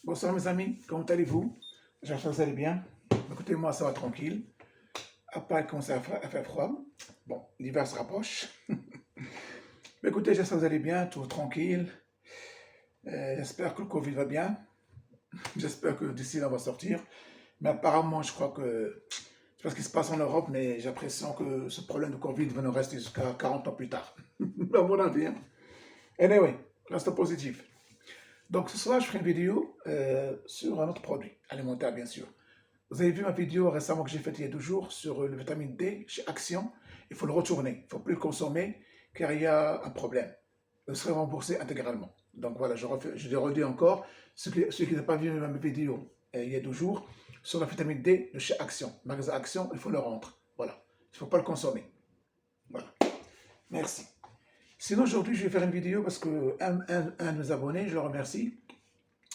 Bonsoir mes amis, comment allez-vous? J'espère que vous allez bien. Écoutez, moi ça va tranquille. À part commencer à faire froid. Bon, l'hiver se rapproche. Mais écoutez, j'espère que vous allez bien, tout tranquille. J'espère que le Covid va bien. J'espère que d'ici là on va sortir. Mais apparemment, je crois que je sais pas ce qui se passe en Europe, mais j'ai l'impression que ce problème de Covid va nous rester jusqu'à 40 ans plus tard. À mon avis. Hein. Anyway, reste positif. Donc ce soir, je ferai une vidéo sur un autre produit, alimentaire bien sûr. Vous avez vu ma vidéo récemment que j'ai faite il y a 2 jours sur le vitamine D chez Action. Il faut le retourner, il ne faut plus le consommer car il y a un problème. Vous serez remboursé intégralement. Donc voilà, je le redis encore. Ceux qui n'ont pas vu ma vidéo il y a 2 jours sur la vitamine D de chez Action, magasin Action, il faut le rendre. Voilà, il ne faut pas le consommer. Voilà, merci. Sinon aujourd'hui je vais faire une vidéo parce que un de mes abonnés, je le remercie,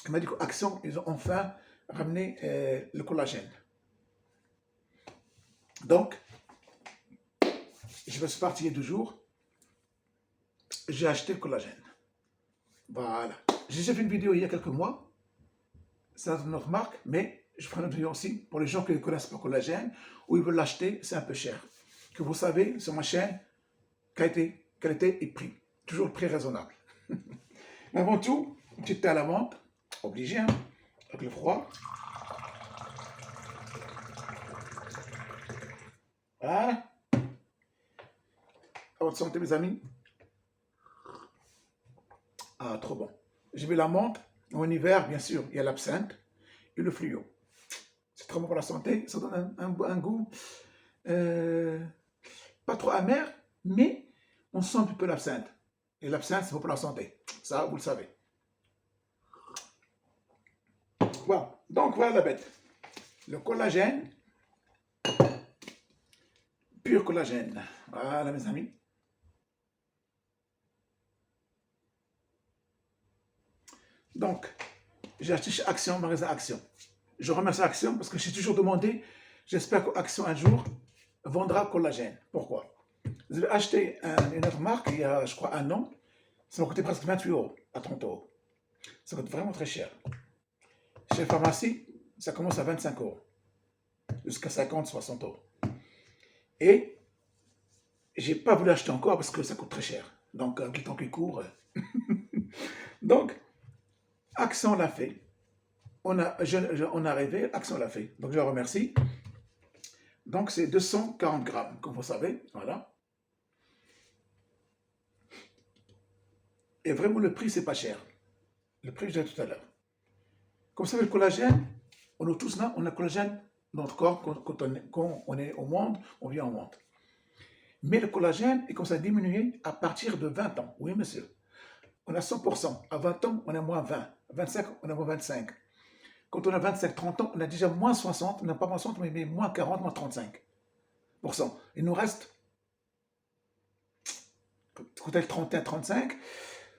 il m'a dit qu'Action, ils ont enfin ramené le collagène. Donc, je me suis parti il y a 2 jours, j'ai acheté le collagène. Voilà. J'ai déjà fait une vidéo il y a quelques mois, c'est notre marque, mais je ferai une vidéo aussi pour les gens qui ne connaissent pas le collagène ou ils veulent l'acheter, c'est un peu cher. Que vous savez, sur ma chaîne, qualité et prix. Toujours le prix raisonnable. Mais avant tout, une petite thé à la menthe, obligé, hein, avec le froid. Voilà. À votre santé, mes amis. Ah, trop bon. J'ai mis la menthe. En hiver, bien sûr, il y a l'absinthe et le fluo. C'est très bon pour la santé. Ça donne un goût pas trop amer, mais on sent un peu l'absinthe. Et l'absinthe, c'est bon pour la santé. Ça, vous le savez. Voilà. Donc, voilà la bête. Le collagène, pur collagène. Voilà, mes amis. Donc, j'ai acheté chez Action, magasin Action. Je remercie Action parce que j'ai toujours demandé, j'espère qu'Action un jour vendra collagène. Pourquoi? Vous avez acheté une autre marque il y a, je crois, 1 an. Ça m'a coûté presque 28 € à 30 €. Ça coûte vraiment très cher. Chez la pharmacie, ça commence à 25 € jusqu'à 50, 60 €. Et j'ai pas voulu acheter encore parce que ça coûte très cher. Donc, le temps qui court. Donc, Action l'a fait. On a rêvé, Action l'a fait. Donc, je le remercie. Donc, c'est 240 grammes, comme vous savez. Voilà. Et vraiment, le prix, c'est pas cher. Le prix, je l'ai dit tout à l'heure. Comme vous savez, le collagène, on est tous là, on a le collagène dans notre corps quand on est au monde, on vient au monde. Mais le collagène est comme ça diminué à partir de 20 ans. Oui, monsieur. On a 100%. À 20 ans, on a moins 20. À 25, on a moins 25. Quand on a 25, 30 ans, on a déjà moins 60. On n'a pas moins 60, mais moins 40, moins 35%. Il nous reste, quand on est 31, 35,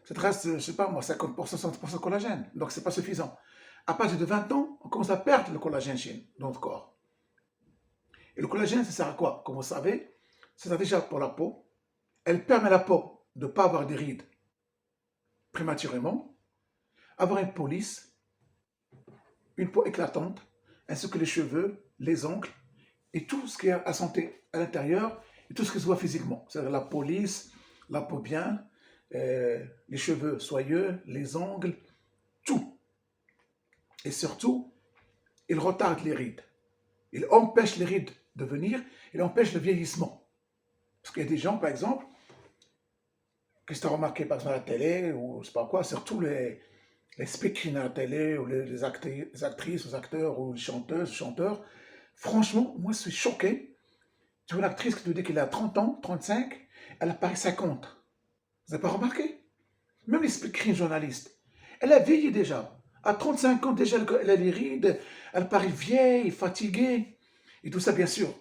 ça te reste, je ne sais pas moi, 50%, 60% de collagène. Donc, ce n'est pas suffisant. À partir de 20 ans, on commence à perdre le collagène dans notre corps. Et le collagène, ça sert à quoi? Comme vous savez, ça sert déjà pour la peau. Elle permet à la peau de ne pas avoir des rides prématurément, avoir une peau lisse, une peau éclatante, ainsi que les cheveux, les ongles, et tout ce qui est à santé à l'intérieur, et tout ce qui se voit physiquement. C'est-à-dire la peau lisse, la peau bien, les cheveux soyeux, les ongles, tout. Et surtout, il retarde les rides. Il empêche les rides de venir, il empêche le vieillissement. Parce qu'il y a des gens, par exemple, que tu as remarqué par exemple à la télé, ou je sais pas quoi, surtout les speaking à la télé, ou les actrices, les acteurs, ou les chanteuses, chanteurs, franchement, moi je suis choqué. Tu vois une actrice qui te dit qu'elle a 30 ans, 35, elle apparaît 50. Vous n'avez pas remarqué? Même les speaking journalistes, elle a vieilli déjà. À 35 ans déjà, elle a les rides, elle paraît vieille, fatiguée. Et tout ça, bien sûr,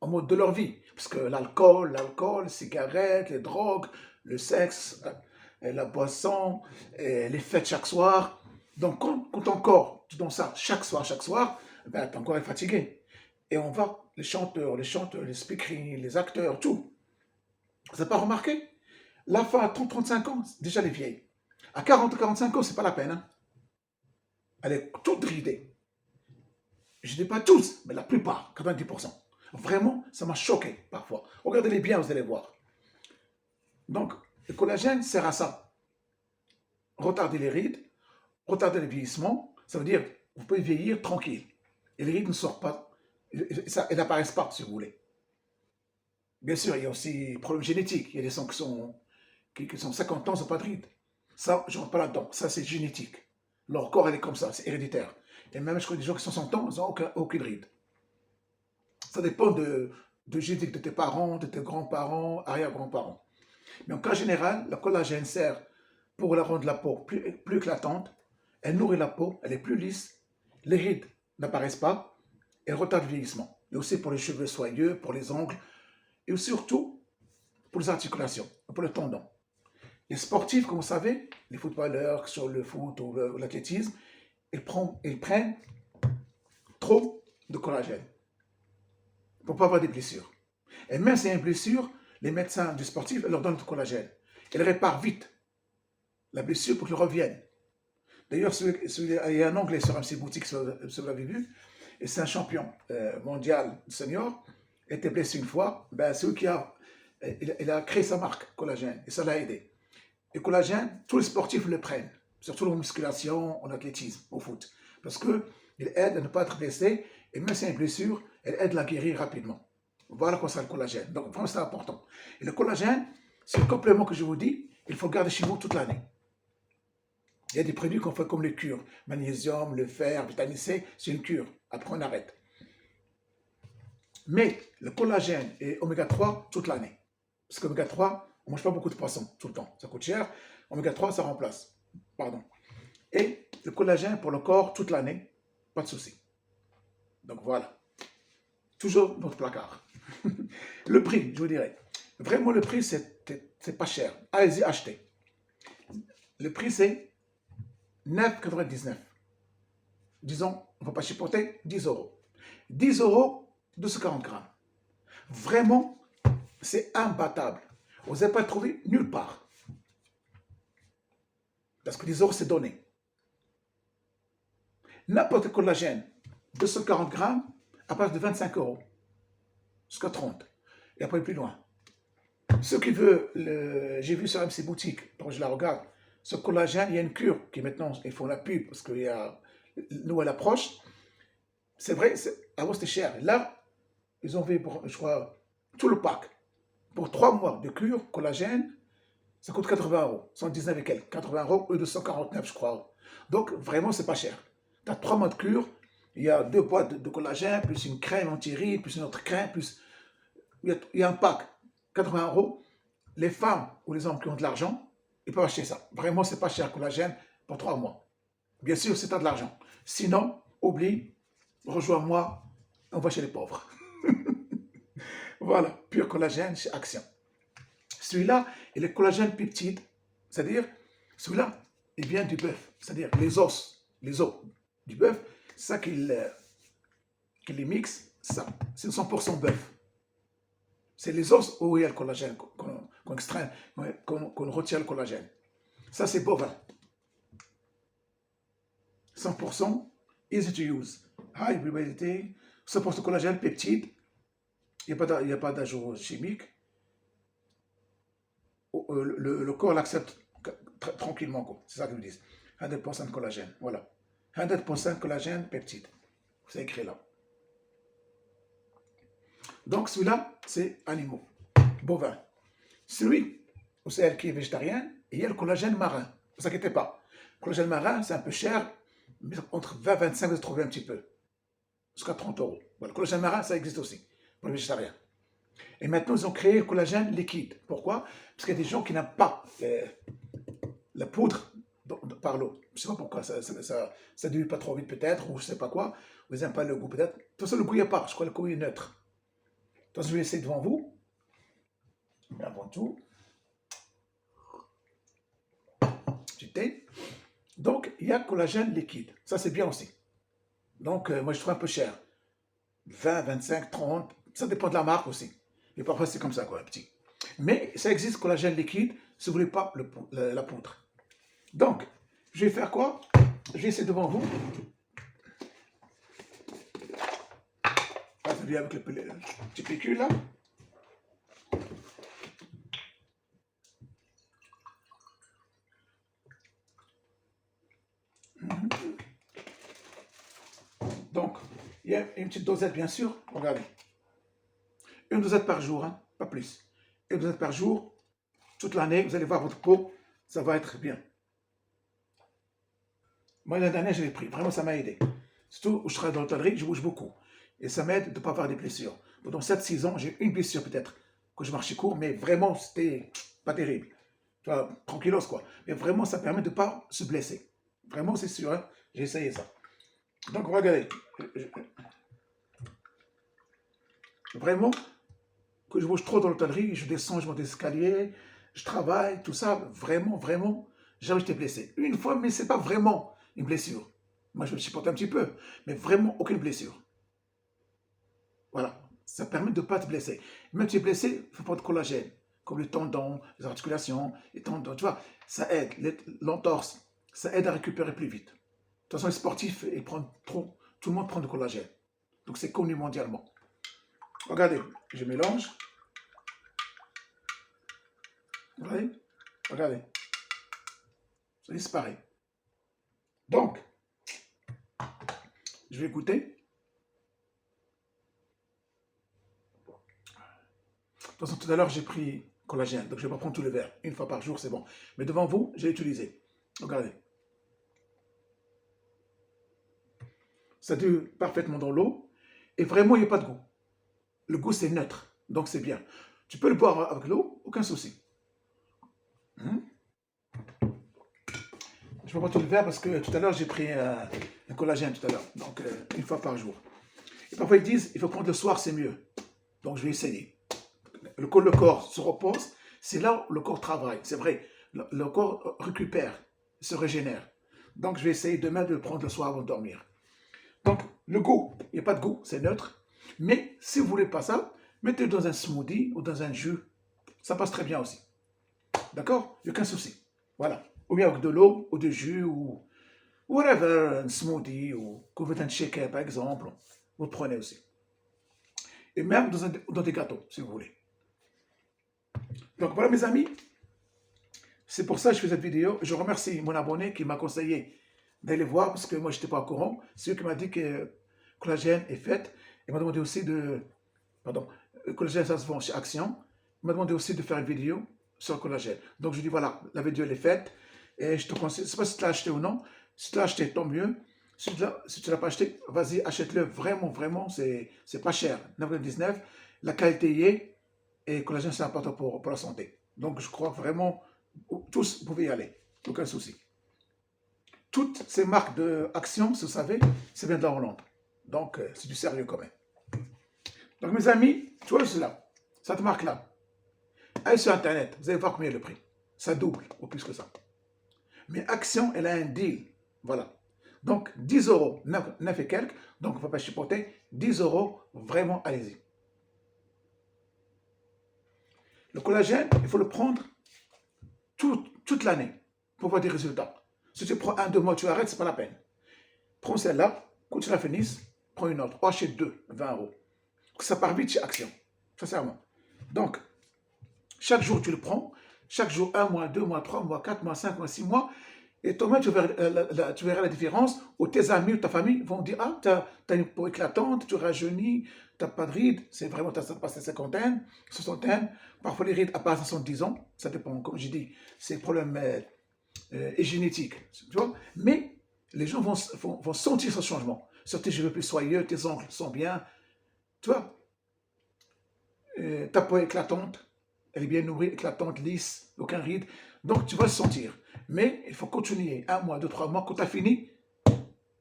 en mode de leur vie. Parce que l'alcool, les cigarettes, les drogues, le sexe, la boisson, les fêtes chaque soir. Donc, quand encore tu donnes ça chaque soir, ben, ton corps est fatigué. Et on va, les chanteurs, les speakers, les acteurs, tout. Vous n'avez pas remarqué? La femme à 30-35 ans, déjà les vieilles. À 40-45 ans, c'est pas la peine. Hein. Elle est toute ridée. Je ne dis pas tous, mais la plupart, 90%. Vraiment, ça m'a choqué parfois. Regardez-les bien, vous allez voir. Donc, le collagène sert à ça. Retarder les rides, retarder le vieillissement, ça veut dire que vous pouvez vieillir tranquille. Et les rides ne sortent pas, elles n'apparaissent pas, si vous voulez. Bien sûr, il y a aussi des problèmes génétiques. Il y a des gens qui sont 50 ans, ils n'ont pas de rides. Ça, je ne rentre pas là-dedans. Ça, c'est génétique. Leur corps, elle est comme ça, c'est héréditaire. Et même, je connais des gens qui sont 100 ans, ils n'ont aucune ride. Ça dépend de génétique de tes parents, de tes grands-parents, arrière-grands-parents. Mais en cas général, le collagène sert pour la rendre la peau plus éclatante. Elle nourrit la peau, elle est plus lisse. Les rides n'apparaissent pas. Elle retarde le vieillissement. Et aussi pour les cheveux soyeux, pour les ongles. Et surtout pour les articulations, pour le tendon. Les sportifs, comme vous savez, les footballeurs sur le foot ou l'athlétisme, ils prennent trop de collagène pour ne pas avoir des blessures. Et même s'il y a une blessure, les médecins du sportif leur donnent du collagène. Ils réparent vite la blessure pour qu'ils reviennent. D'ailleurs, il y a un Anglais sur MC Boutique, si vous l'avez vu, et c'est un champion mondial senior, il était blessé une fois, ben, c'est lui il a créé sa marque, collagène, et ça l'a aidé. Le collagène, tous les sportifs le prennent, surtout en musculation, en athlétisme, au foot, parce qu'il aide à ne pas être blessé, et même si il y a une blessure, elle aide à la guérir rapidement. Voilà quoi ça le collagène. Donc vraiment c'est important. Et le collagène, c'est le complément que je vous dis, il faut le garder chez vous toute l'année. Il y a des produits qu'on fait comme les cures, magnésium, le fer, vitamine C, c'est une cure. Après on arrête. Mais le collagène et oméga 3 toute l'année. Parce qu'oméga 3, on ne mange pas beaucoup de poissons tout le temps. Ça coûte cher. Oméga 3, ça remplace. Pardon. Et le collagène pour le corps toute l'année, pas de souci. Donc voilà. Toujours notre placard. Le prix, je vous dirais. Vraiment, le prix, c'est pas cher. Allez-y, achetez. Le prix, c'est 9,99. Disons, on ne va pas chipoter, 10 euros. 10 euros, 240 grammes. Vraiment, c'est imbattable. Vous n'allez pas le trouver nulle part. Parce que 10 euros, c'est donné. N'importe quel collagène, 240 grammes, à partir de 25 euros. Jusqu'à 30. Et après, plus loin. Ceux qui veulent, j'ai vu sur MC Boutique, quand je la regarde, ce collagène, il y a une cure qui maintenant, ils font la pub parce qu'il y a Noël approche. C'est vrai, avant c'était cher. Là, ils ont fait, je crois, tout le pack. Pour 3 mois de cure, collagène, ça coûte 80 euros. 119 et quelques. 80 euros ou 249, je crois. Donc, vraiment, c'est pas cher. Tu as 3 mois de cure, il y a 2 boîtes de collagène, plus une crème anti-rides, plus une autre crème, plus. Il y a un pack, 80 euros. Les femmes ou les hommes qui ont de l'argent, ils peuvent acheter ça. Vraiment, c'est pas cher, collagène, pour 3 mois. Bien sûr, c'est tu as de l'argent. Sinon, oublie, rejoins-moi, on va chez les pauvres. Voilà, pur collagène chez Action. Celui-là, il est collagène peptide, c'est-à-dire, celui-là, il vient du bœuf, c'est-à-dire les os du bœuf, c'est ça qu'il les mixe, ça, c'est 100% bœuf. C'est les os où il y a le collagène, qu'on extrait, qu'on retient le collagène. Ça, c'est bovin. 100% easy to use. High viability, 100% collagène, peptide. Il n'y a pas d'ajout chimique. Le corps l'accepte tranquillement. C'est ça qu'ils disent. 100% de collagène. Voilà. 100% collagène, peptide. C'est écrit là. Donc celui-là, c'est animaux, bovins. Celui ou celle qui est végétarien, il y a le collagène marin. Ne vous inquiétez pas. Le collagène marin, c'est un peu cher, mais entre 20 et 25, vous trouvez un petit peu. Jusqu'à 30 euros. Voilà, le collagène marin, ça existe aussi pour les végétariens. Et maintenant, ils ont créé le collagène liquide. Pourquoi? Parce qu'il y a des gens qui n'aiment pas la poudre par l'eau. Je ne sais pas pourquoi, ça ne dilue pas trop vite peut-être, ou je ne sais pas quoi, ou ils n'aiment pas le goût peut-être. De toute façon, le goût, il n'y a pas. Je crois que le goût est neutre. Donc, je vais essayer devant vous. Mais avant tout, du thé. Donc, il y a collagène liquide. Ça, c'est bien aussi. Donc, moi, je trouve un peu cher. 20, 25, 30, ça dépend de la marque aussi. Et parfois, c'est comme ça, quoi, petit. Mais ça existe, collagène liquide, si vous ne voulez pas la poudre. Donc, je vais faire quoi? Je vais essayer devant vous. Attendez avec le petit pécule là. Donc, il y a une petite dosette bien sûr. Regardez. Une dosette par jour, hein, pas plus. Une dosette par jour, toute l'année, vous allez voir votre peau, ça va être bien. Moi, l'année dernière, je l'ai pris. Vraiment, ça m'a aidé. Surtout où je travaille dans l'hôtellerie, je bouge beaucoup. Et ça m'aide de ne pas avoir des blessures. Pendant 7-6 ans, j'ai eu une blessure peut-être, que je marchais court, mais vraiment, c'était pas terrible. Tu vois, tranquillos, quoi. Mais vraiment, ça permet de ne pas se blesser. Vraiment, c'est sûr, hein. J'ai essayé ça. Donc, regardez. Vraiment, que je bouge trop dans l'hôtellerie, je descends, je monte des escaliers, je travaille, tout ça, vraiment, vraiment, jamais été blessé. Une fois, mais c'est pas vraiment une blessure. Moi, je me chipote un petit peu, mais vraiment aucune blessure. Voilà, ça permet de ne pas te blesser. Même si tu es blessé, il faut prendre du collagène, comme les tendons, les articulations, les tendons, tu vois, ça aide, l'entorse, ça aide à récupérer plus vite. De toute façon, les sportifs, ils prennent trop, tout le monde prend du collagène. Donc, c'est connu mondialement. Regardez, je mélange. Vous voyez? Regardez, ça disparaît. Donc, je vais goûter. De toute façon, tout à l'heure, j'ai pris collagène, donc je ne vais pas prendre tout le verre. Une fois par jour, c'est bon. Mais devant vous, j'ai utilisé. Regardez. Ça dure parfaitement dans l'eau. Et vraiment, il n'y a pas de goût. Le goût, c'est neutre. Donc, c'est bien. Tu peux le boire avec l'eau, aucun souci. Je ne vais pas tout le verre parce que tout à l'heure, j'ai pris un collagène tout à l'heure. Donc, une fois par jour. Et parfois, ils disent, il faut prendre le soir, c'est mieux. Donc, je vais essayer. Le corps se repose, c'est là où le corps travaille. C'est vrai, le corps récupère, se régénère. Donc, je vais essayer demain de le prendre le soir avant de dormir. Donc, le goût, il n'y a pas de goût, c'est neutre. Mais si vous ne voulez pas ça, mettez-le dans un smoothie ou dans un jus. Ça passe très bien aussi. D'accord? Il n'y a aucun souci. Voilà. Ou bien avec de l'eau ou du jus ou whatever, un smoothie ou que vous faites un shaker par exemple. Vous le prenez aussi. Et même dans des gâteaux, si vous voulez. Donc voilà mes amis, c'est pour ça que je fais cette vidéo. Je remercie mon abonné qui m'a conseillé d'aller voir parce que moi je n'étais pas au courant. C'est lui qui m'a dit que le collagène est fait. Il m'a demandé aussi de... Pardon, le collagène ça se vend chez Action. Il m'a demandé aussi de faire une vidéo sur le collagène. Donc je dis voilà, la vidéo elle est faite. Et je te conseille, je ne sais pas si tu l'as acheté ou non. Si tu l'as acheté, tant mieux. Si tu ne l'as pas acheté, vas-y, achète-le. Vraiment, vraiment, c'est pas cher. 9,19 €. La qualité y est. Et le collagène, c'est important pour la santé. Donc, je crois vraiment, tous, vous pouvez y aller. Aucun souci. Toutes ces marques d'Action, vous savez, c'est bien de la Hollande. Donc, c'est du sérieux quand même. Donc, mes amis, tu vois cela, cette marque-là, allez sur Internet, vous allez voir combien est le prix. Ça double, ou plus que ça. Mais Action, elle a un deal. Voilà. Donc, 10 €, 9 et quelques. Donc, on ne va pas chipoter. 10 €, vraiment, allez-y. Le collagène, il faut le prendre toute l'année pour voir des résultats. Si tu prends 1-2 mois, tu arrêtes, ce n'est pas la peine. Prends celle-là, quand tu la finisses, prends une autre. Ou achète 2, 20 €. Ça part vite chez Action, sincèrement. Donc, chaque jour, tu le prends. Chaque jour, 1 mois, 2 mois, 3 mois, 4 mois, 5 mois, 6 mois. Et toi-même, tu verras la différence où tes amis ou ta famille vont dire ah, tu as une peau éclatante, tu rajeunis, tu n'as pas de rides. C'est vraiment, tu as passé cinquantaine, soixantaine. Parfois, les rides apparaissent à 70 ans. Ça dépend, comme je dis, c'est le problème génétique. Tu vois. Mais les gens vont sentir ce changement. Sur tes cheveux plus soyeux, tes ongles sont bien. Tu vois, ta peau est éclatante, elle est bien nourrie, éclatante, lisse, aucun ride. Donc, tu vas le sentir. Mais il faut continuer 1 mois, 2, 3 mois. Quand tu as fini,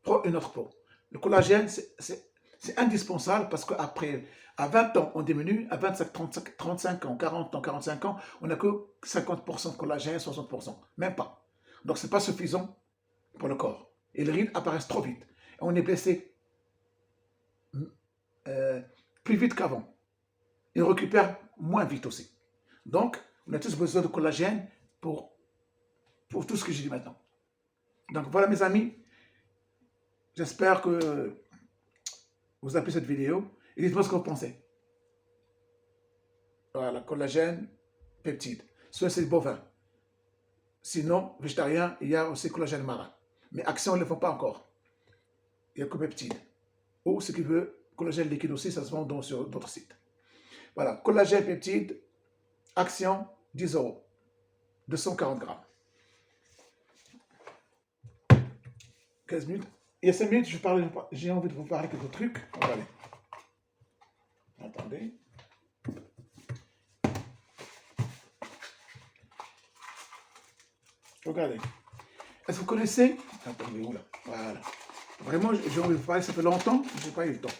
prends une autre peau. Le collagène, c'est indispensable parce qu'après, à 20 ans, on diminue. À 25, 35 ans, 40 ans, 45 ans, on n'a que 50% de collagène, 60%. Même pas. Donc, ce n'est pas suffisant pour le corps. Et les rides apparaissent trop vite. Et on est blessé plus vite qu'avant. Et on récupère moins vite aussi. Donc, on a tous besoin de collagène pour tout ce que j'ai dit maintenant. Donc voilà mes amis, J'espère que vous avez plu cette vidéo. Et dites-moi ce que vous pensez. Voilà, collagène, peptide. Soit c'est bovin. Sinon, végétarien, il y a aussi collagène marin. Mais Action, ils ne le font pas encore. Il n'y a que peptide. Ou ce qui veut, collagène liquide aussi, ça se vend sur d'autres sites. Voilà, collagène, peptide, Action, 10 euros. 240 grammes. 15 minutes. Il y a 5 minutes, j'ai envie de vous parler quelques trucs. Regardez. Attendez. Regardez. Est-ce que vous connaissez... Attendez, où là? Voilà. Vraiment, j'ai envie de vous parler, ça fait longtemps, je n'ai pas eu le temps.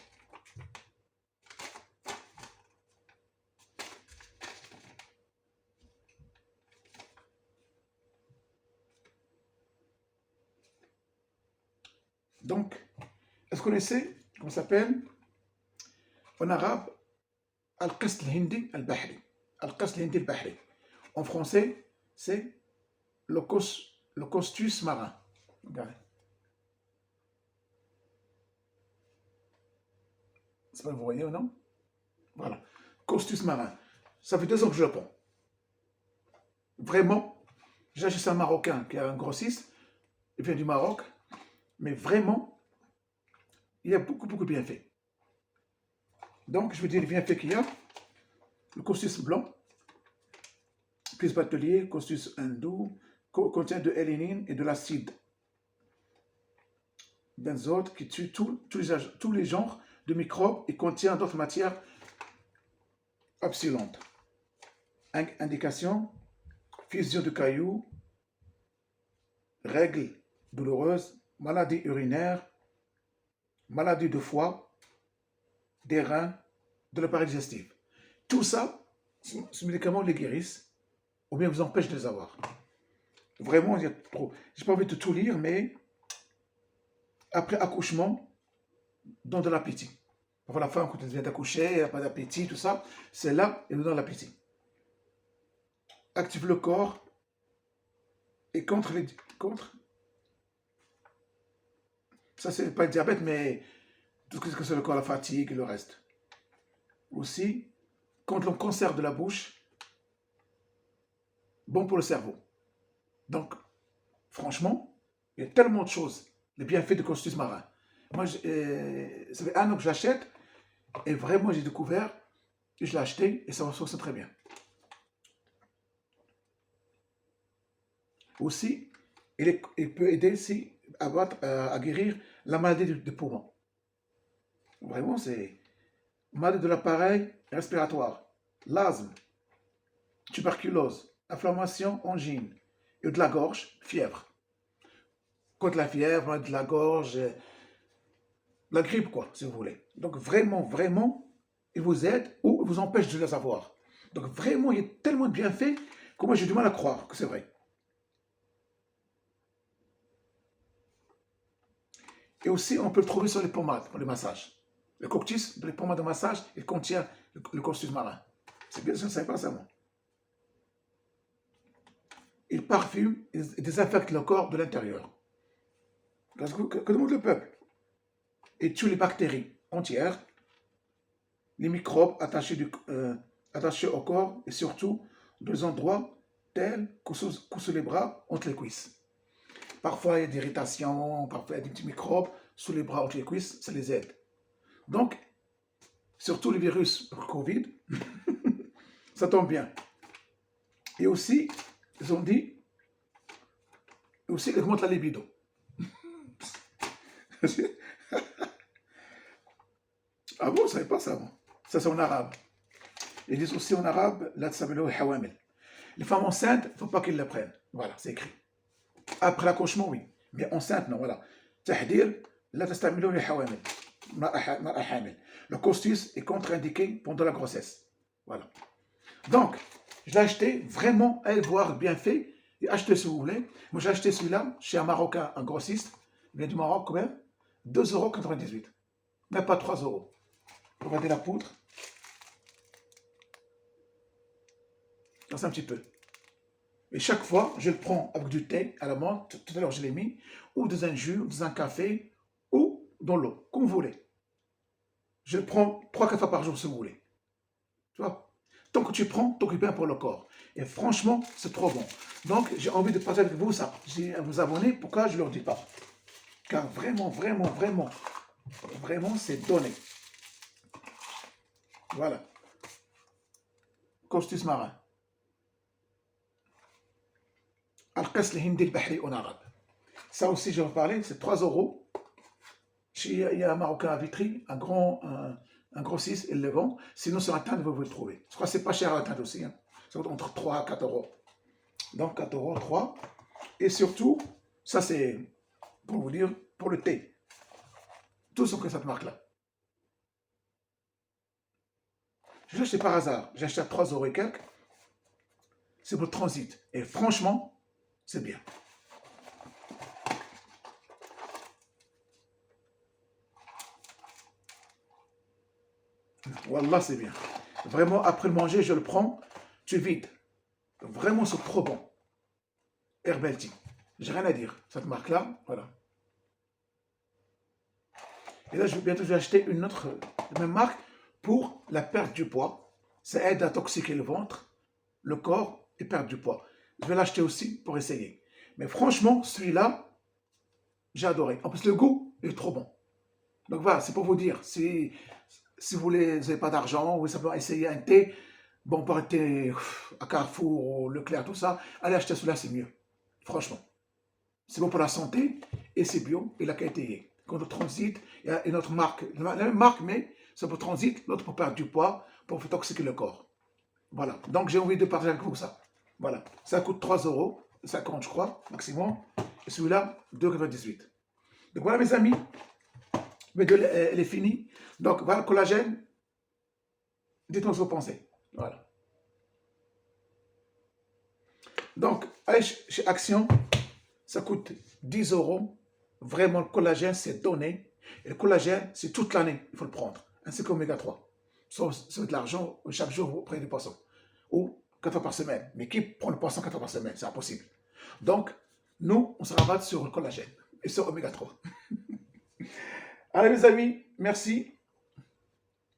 Donc, est-ce que vous connaissez, comment ça s'appelle en arabe, Al-Qist al-Hindi al-Bahri. Al-Qist al-Hindi al-Bahri. En français, c'est le costus marin. Regardez. C'est pas, vous voyez ou non? Voilà. Costus marin. Ça fait 2 ans que je le prends. Vraiment, j'ai acheté un Marocain qui est un grossiste. Il vient du Maroc. Mais vraiment, il y a beaucoup de bienfaits. Donc, je veux dire les bienfaits qu'il y a. Le costus blanc, plus batelier, costus hindou, contient de hélinine et de l'acide benzoate qui tue tous les genres de microbes et contient d'autres matières abscillantes. Indication, fusion de cailloux, règles douloureuses, maladies urinaires, maladies de foie, des reins, de l'appareil digestif. Tout ça, ce médicament les guérissent ou bien vous empêche de les avoir. Vraiment, il y a trop. J'ai pas envie de tout lire, mais après accouchement, donne de l'appétit. Pour la femme, quand elle vient d'accoucher, elle n'a pas d'appétit, tout ça, c'est là, elle nous donne l'appétit. Active le corps et contre ça c'est pas le diabète, mais tout ce que c'est le corps, la fatigue et le reste. Aussi, contre le cancer de la bouche, bon pour le cerveau. Donc, franchement, il y a tellement de choses, les bienfaits de costus marin. Moi, ça fait 1 an que je l'achète, et vraiment, j'ai découvert, et je l'ai acheté, et ça ressource très bien. Aussi, il peut aider aussi à guérir la maladie des poumons. Vraiment, c'est maladie de l'appareil respiratoire, l'asthme, tuberculose, inflammation, angine, et de la gorge, fièvre. Contre la fièvre, de la gorge, la grippe, quoi, si vous voulez. Donc vraiment, il vous aide ou il vous empêche de les avoir. Donc vraiment, il y a tellement de bienfaits que moi j'ai du mal à croire que c'est vrai. Et aussi, on peut le trouver sur les pommades pour les massages. Le coctis, les pommades de massage, il contient le costus marin. C'est bien, je ne sais pas ça, moi. Il parfume et désinfecte le corps de l'intérieur. Que demande le peuple? Et tue les bactéries entières, les microbes attachés au corps et surtout des endroits tels que sous les bras, entre les cuisses. Parfois, il y a des irritations, parfois, il y a des petits microbes sous les bras, entre les cuisses, ça les aide. Donc, surtout les virus Covid, ça tombe bien. Et aussi, ils ont dit, aussi, il augmente la libido. Ah bon, je ne savais pas ça, moi. Ça, c'est en arabe. Ils disent aussi en arabe, la tsabelo hawamil. Les femmes enceintes, il ne faut pas qu'ils le prennent. Voilà, c'est écrit. Après l'accouchement, oui. Mais enceinte, non, voilà. Tahdir, la tastamilo hawamil. Le costus est contre-indiqué pendant la grossesse. Voilà. Donc, je l'ai acheté, vraiment, allez voir, bien fait. Et achetez si vous voulez. Moi, j'ai acheté celui-là chez un Marocain, un grossiste. Il vient du Maroc, quand même. 2,98 €. Même pas 3 €. Regardez la poudre. C'est un petit peu. Et chaque fois, je le prends avec du thé à la menthe. Tout à l'heure, je l'ai mis. Ou dans un jus, ou dans un café. Ou dans l'eau, comme vous voulez. Je le prends 3-4 fois par jour si vous voulez. Tu vois? Tant que tu prends, tant que bien pour le corps. Et franchement, c'est trop bon. Donc, j'ai envie de partager avec vous ça. J'ai à vous abonner, pourquoi je ne leur dis pas? Car vraiment, vraiment, vraiment, vraiment, c'est donné. Voilà. Costus marin. Al-Qas al-Hindi al-Bahri en arabe. Ça aussi, je vais en parler, c'est 3 euros. Il y a un Marocain à Vitry, un grossiste, il le vend. Sinon, sur Internet, vous pouvez le trouver. Je crois que c'est pas cher à Internet aussi. Hein. Ça coûte entre 3 à 4 euros. Donc, 4 euros, 3. Et surtout, ça c'est pour vous dire, pour le thé. Tout sont que cette marque-là. Je l'ai acheté par hasard. J'ai acheté à 3 euros et quelques. C'est pour le transit. Et franchement, c'est bien. Wallah, c'est bien. Vraiment, après le manger, je le prends, tu vides. Vraiment, c'est trop bon. Herbal Tea. J'ai rien à dire. Cette marque-là, voilà. Et là, bientôt, je vais acheter une autre, la même marque, pour la perte du poids. Ça aide à intoxiquer le ventre, le corps et perdre du poids. Je vais l'acheter aussi pour essayer. Mais franchement, celui-là, j'ai adoré. En plus, le goût est trop bon. Donc voilà, c'est pour vous dire, si vous n'avez pas d'argent, vous voulez simplement essayer un thé, bon, pour un thé à Carrefour ou Leclerc, tout ça, allez acheter celui-là, c'est mieux. Franchement. C'est bon pour la santé et c'est bio et la qualité est. Quand on transite, il y a une autre marque, la même marque, mais c'est pour transit, l'autre pour perdre du poids, pour intoxiquer le corps. Voilà. Donc j'ai envie de partager avec vous ça. Voilà. Ça coûte 3 euros, 50 je crois, maximum. Et celui-là, 2,98. Donc voilà mes amis. Mais elle est finie. Donc voilà le collagène. Dites-moi ce que vous pensez. Voilà. Donc, allez chez Action, ça coûte 10 euros. Vraiment, le collagène, c'est donné. Et le collagène, c'est toute l'année, il faut le prendre. Ainsi qu'oméga 3. Sauf de l'argent, chaque jour, vous prenez du poisson. Ou 4 fois par semaine. Mais qui prend le poisson 4 fois par semaine? C'est impossible. Donc, nous, on se rabatte sur le collagène et sur oméga 3. Allez, mes amis, merci.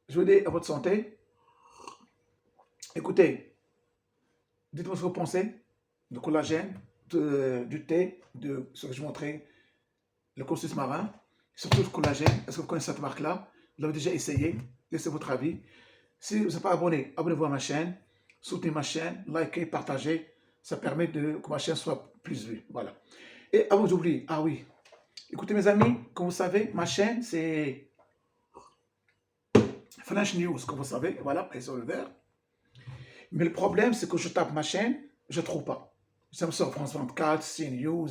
Je vous dis à votre santé. Écoutez, dites-moi ce que vous pensez du collagène, du thé, de ce que je vous montrais, le costus marin, surtout le collagène. Est-ce que vous connaissez cette marque-là? Vous l'avez déjà essayé? Laissez votre avis. Si vous n'êtes pas abonné, abonnez-vous à ma chaîne, soutenez ma chaîne, likez, partagez. Ça permet que ma chaîne soit plus vue. Voilà. Et avant j'oublie, ah oui, écoutez mes amis, comme vous savez, ma chaîne c'est Flash News, comme vous savez, voilà, elle est sur le vert. Mais le problème, c'est que je tape ma chaîne, je ne trouve pas. Ça me sort France 24, CNews,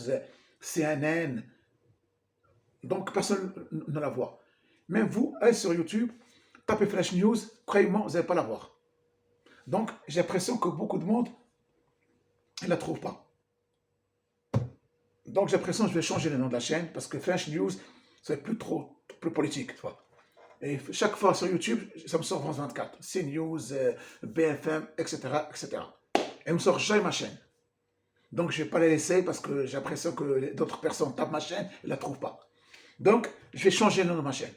CNN. Donc, personne ne la voit. Même vous, allez sur YouTube, tapez Flash News, croyez-moi, vous n'allez pas la voir. Donc, j'ai l'impression que beaucoup de monde ne la trouve pas. Donc, j'ai l'impression que je vais changer le nom de la chaîne parce que Flash News, c'est plus politique, tu vois. Et chaque fois sur YouTube, ça me sort France 24, CNews, BFM, etc., etc. Et il me sort jamais ma chaîne. Donc, je ne vais pas la laisser parce que j'ai l'impression que d'autres personnes tapent ma chaîne et ne la trouvent pas. Donc, je vais changer le nom de ma chaîne.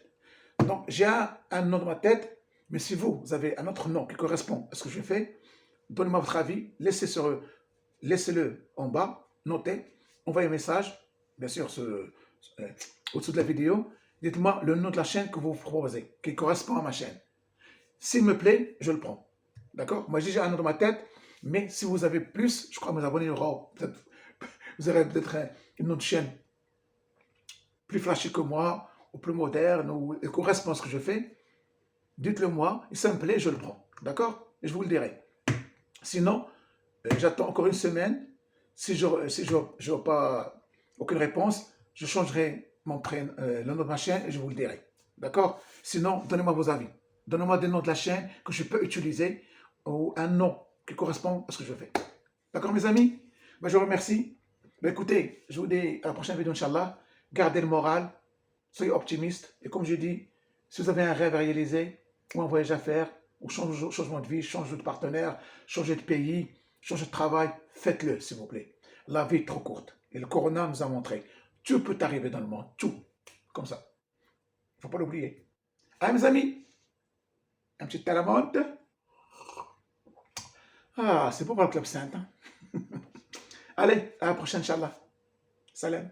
Donc, j'ai un nom de ma tête, mais si vous avez un autre nom qui correspond à ce que je fais, donnez-moi votre avis, laissez-le en bas, notez, envoyez un message, bien sûr, au-dessous de la vidéo. Dites-moi le nom de la chaîne que vous proposez, qui correspond à ma chaîne. S'il me plaît, je le prends. D'accord? Moi, j'ai déjà un nom dans ma tête, mais si vous avez plus, je crois que mes abonnés auront peut-être, vous aurez peut-être une autre chaîne plus flashy que moi, ou plus moderne, ou qui correspond à ce que je fais. Dites-le moi, et ça me plaît, je le prends. D'accord? Et je vous le dirai. Sinon, j'attends encore une semaine. Si je n'ai pas aucune réponse, je changerai le nom de ma chaîne et je vous le dirai. D'accord? Sinon, donnez-moi vos avis. Donnez-moi des noms de la chaîne que je peux utiliser ou un nom qui correspond à ce que je fais. D'accord, mes amis? Ben, je vous remercie. Ben, écoutez, je vous dis à la prochaine vidéo, Inch'Allah. Gardez le moral, soyez optimiste. Et comme je dis, si vous avez un rêve à réaliser, ou un voyage à faire, ou changement de vie, changer de partenaire, changer de pays, changer de travail, faites-le, s'il vous plaît. La vie est trop courte. Et le corona nous a montré. Tout peut arriver dans le monde. Tout. Comme ça. faut pas l'oublier. Allez, mes amis, un petit à la menthe. Ah, c'est bon pour le club saint. Hein? Allez, à la prochaine, Inch'Allah. Salam.